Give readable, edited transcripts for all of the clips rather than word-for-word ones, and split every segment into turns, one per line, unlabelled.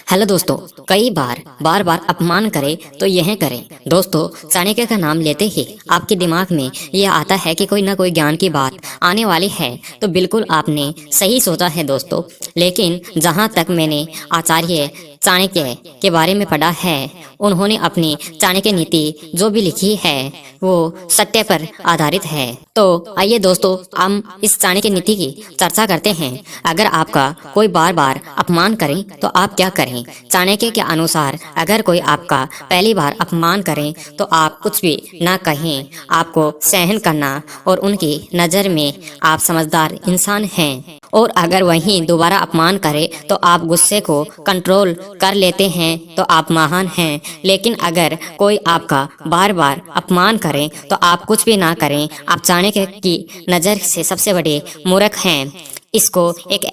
Hello दोस्तों। कई बार बार बार अपमान करें तो यह करें। दोस्तों, चाणक्य का नाम लेते ही आपके दिमाग में यह आता है कि कोई ना कोई ज्ञान की बात आने वाली है, तो बिल्कुल आपने सही सोचा है दोस्तों। लेकिन जहाँ तक मैंने आचार्य चाणक्य के बारे में पढ़ा है, उन्होंने अपनी चाणक्य नीति जो भी लिखी है वो सत्य पर आधारित है। तो आइए दोस्तों, हम इस चाणक्य नीति की चर्चा करते हैं। अगर आपका कोई बार बार अपमान करे तो आप क्या करें। चाणक्य के अनुसार अगर कोई आपका पहली बार अपमान करे तो आप कुछ भी ना कहें, आपको सहन करना और उनकी नज़र में आप समझदार इंसान हैं। और अगर वहीं दोबारा अपमान करे तो आप गुस्से को कंट्रोल कर लेते हैं तो आप महान हैं। लेकिन अगर कोई आपका बार बार अपमान करे तो आप कुछ भी ना करें, आप चाणक्य की नज़र से सबसे बड़े मूर्ख हैं। इसको एक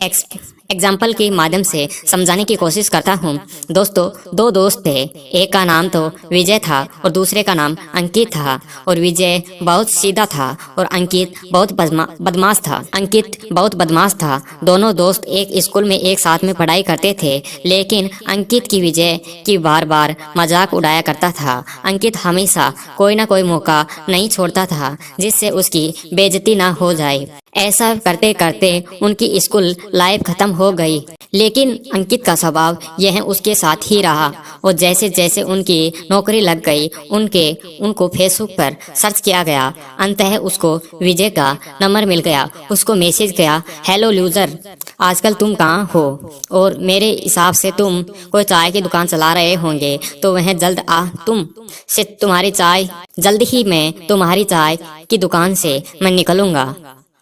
एग्जाम्पल के माध्यम से समझाने की कोशिश करता हूँ। दोस्तों, दो दोस्त थे। एक का नाम तो विजय था और दूसरे का नाम अंकित था। और विजय बहुत सीधा था और अंकित बहुत बदमाश था। अंकित बहुत बदमाश था। दोनों दोस्त एक स्कूल में एक साथ में पढ़ाई करते थे, लेकिन अंकित की विजय की बार बार मजाक उड़ाया करता था। अंकित हमेशा कोई ना कोई मौका नहीं छोड़ता था जिससे उसकी बेइज्जती ना हो जाए। ऐसा करते करते उनकी स्कूल लाइफ खत्म हो गई। लेकिन अंकित का स्वभाव यह उसके साथ ही रहा और जैसे जैसे उनकी नौकरी लग गई, उनको फेसबुक पर सर्च किया गया। अंततः उसको विजय का नंबर मिल गया। उसको मैसेज गया, हेलो लूजर, आजकल तुम कहाँ हो? और मेरे हिसाब से तुम कोई चाय की दुकान चला रहे होंगे, तो वह जल्द आ तुम से तुम्हारी चाय जल्द ही मैं तुम्हारी चाय की दुकान से मैं निकलूंगा।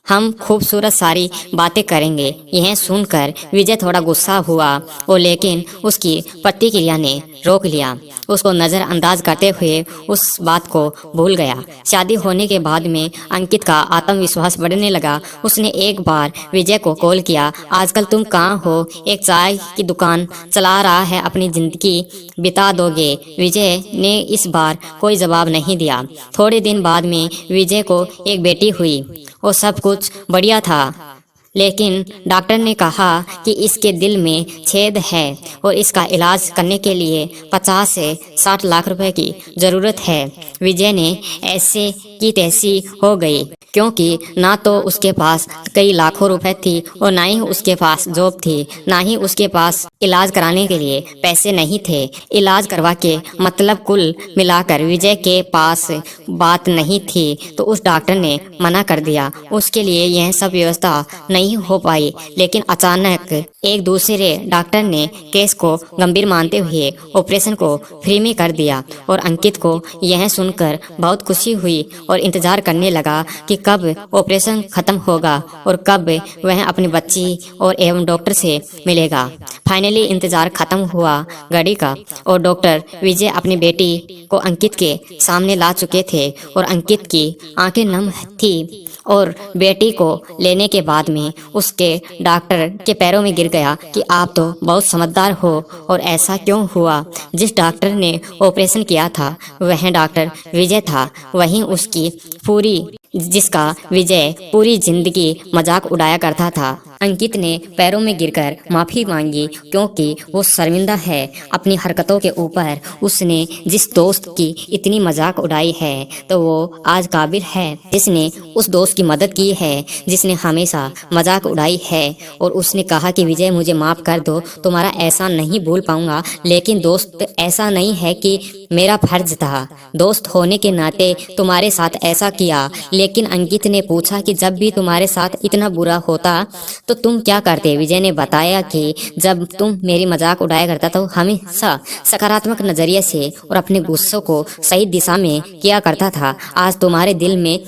हम खूबसूरत सारी बातें करेंगे। यह सुनकर विजय थोड़ा गुस्सा हुआ और लेकिन उसकी प्रतिक्रिया ने रोक लिया। उसको नज़रअंदाज करते हुए उस बात को भूल गया। शादी होने के बाद में अंकित का आत्मविश्वास बढ़ने लगा। उसने एक बार विजय को कॉल किया, आजकल तुम कहाँ हो? एक चाय की दुकान चला रहा है, अपनी जिंदगी बिता दोगे? विजय ने इस बार कोई जवाब नहीं दिया। थोड़े दिन बाद में विजय को एक बेटी हुई और सब कुछ बढ़िया था। लेकिन डॉक्टर ने कहा कि इसके दिल में छेद है और इसका इलाज करने के लिए 50 से 60 लाख रुपए की ज़रूरत है। विजय ने ऐसे की तैसी हो गई, क्योंकि ना तो उसके पास कई लाखों रुपए थी और ना ही उसके पास जॉब थी, ना ही उसके पास इलाज कराने के लिए पैसे नहीं थे। इलाज करवा के मतलब कुल मिलाकर विजय के पास बात नहीं थी, तो उस डॉक्टर ने मना कर दिया। उसके लिए यह सब व्यवस्था नहीं हो पाई। लेकिन अचानक एक दूसरे डॉक्टर ने केस को गंभीर मानते हुए ऑपरेशन को फ्री में कर दिया और अंकित को यह सुनकर बहुत खुशी हुई और इंतजार करने लगा कि कब ऑपरेशन खत्म होगा और कब वह अपनी बच्ची और एवं डॉक्टर से मिलेगा। फाइनली इंतजार खत्म हुआ घड़ी का और डॉक्टर विजय अपनी बेटी को अंकित के सामने ला चुके थे और अंकित की आंखें नम थी और बेटी को लेने के बाद में उसके डॉक्टर के पैरों में गिर गया कि आप तो बहुत समझदार हो। और ऐसा क्यों हुआ? जिस डॉक्टर ने ऑपरेशन किया था वह डॉक्टर विजय था। वहीं उसकी जिसका विजय पूरी जिंदगी मजाक उड़ाया करता था। अंकित ने पैरों में गिरकर माफी मांगी, क्योंकि वो शर्मिंदा है अपनी हरकतों के ऊपर। उसने जिस दोस्त की इतनी मजाक उड़ाई है, तो वो आज काबिल है जिसने उस दोस्त की मदद की है जिसने हमेशा मजाक उड़ाई है। और उसने कहा कि विजय मुझे माफ कर दो, तुम्हारा एहसान नहीं भूल पाऊंगा। लेकिन दोस्त, ऐसा नहीं है कि मेरा फर्ज था, दोस्त होने के नाते तुम्हारे साथ ऐसा किया। लेकिन अंकित ने पूछा कि जब भी तुम्हारे साथ इतना बुरा होता तो तुम क्या करते? विजय ने बताया कि जब तुम मेरी मजाक उड़ाया करता तो हमेशा सकारात्मक नजरिए से और अपने गुस्सों को सही दिशा में किया करता था। आज तुम्हारे दिल में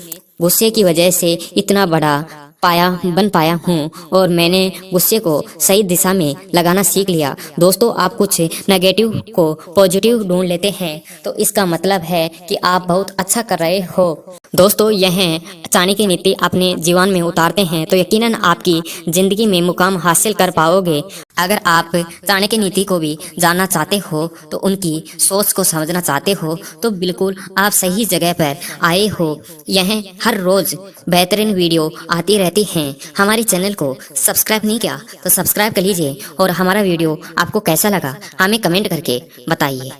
गुस्से की वजह से इतना बड़ा बन पाया हूँ और मैंने गुस्से को सही दिशा में लगाना सीख लिया। दोस्तों, आप कुछ नेगेटिव को पॉजिटिव ढूंढ लेते हैं तो इसका मतलब है कि आप बहुत अच्छा कर रहे हो। दोस्तों, यह चाणक्य नीति अपने जीवन में उतारते हैं तो यकीनन आपकी जिंदगी में मुकाम हासिल कर पाओगे। अगर आप चाणक्य नीति को भी जानना चाहते हो तो उनकी सोच को समझना चाहते हो तो बिल्कुल आप सही जगह पर आए हो। यह हर रोज बेहतरीन वीडियो आती रहती हैं। हमारे चैनल को सब्सक्राइब नहीं किया तो सब्सक्राइब कर लीजिए और हमारा वीडियो आपको कैसा लगा हमें कमेंट करके बताइए।